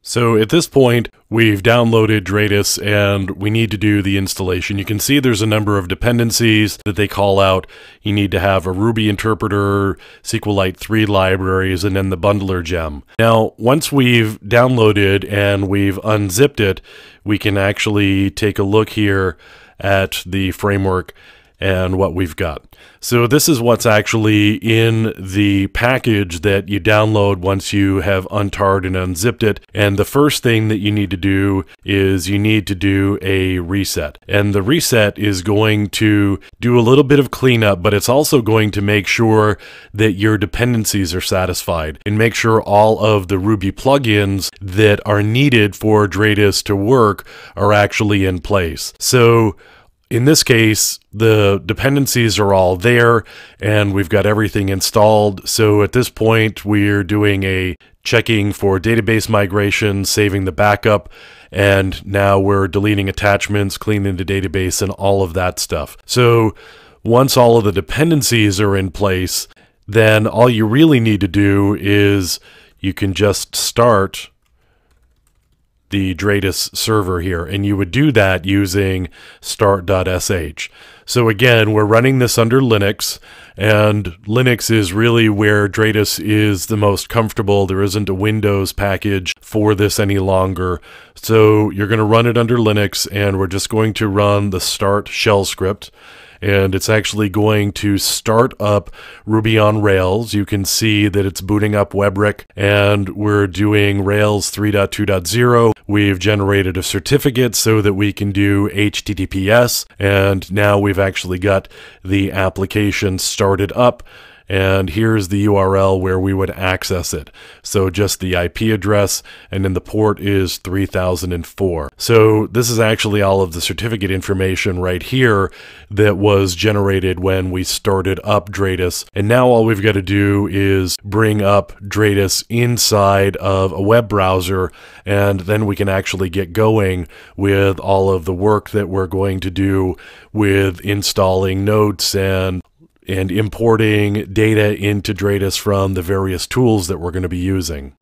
So at this point, we've downloaded Dradis and we need to do the installation. You can see there's a number of dependencies that they call out. You need to have a Ruby interpreter, SQLite 3 libraries, and then the bundler gem. Now, once we've downloaded and we've unzipped it, we can actually take a look here at the framework and what we've got. So this is what's actually in the package that you download once you have untarred and unzipped it. And the first thing that you need to do is you need to do a reset. And the reset is going to do a little bit of cleanup, but it's also going to make sure that your dependencies are satisfied and make sure all of the Ruby plugins that are needed for Dradis to work are actually in place. So in this case, the dependencies are all there and we've got everything installed. So at this point, we're doing a checking for database migration, saving the backup, and now we're deleting attachments, cleaning the database, and all of that stuff. So once all of the dependencies are in place, then all you really need to do is you can just start the Dradis server here, and you would do that using start.sh. So again, we're running this under Linux, and Linux is really where Dradis is the most comfortable. There isn't a Windows package for this any longer. So you're going to run it under Linux, and we're just going to run the start shell script. And it's actually going to start up Ruby on Rails. You can see that it's booting up WebRick, and we're doing Rails 3.2.0. We've generated a certificate so that we can do HTTPS, and now we've actually got the application started up. And here's the URL where we would access it. So just the IP address, and then the port is 3004. So this is actually all of the certificate information right here that was generated when we started up Dradis. And now all we've got to do is bring up Dradis inside of a web browser, and then we can actually get going with all of the work that we're going to do with installing notes and importing data into Dradis from the various tools that we're going to be using.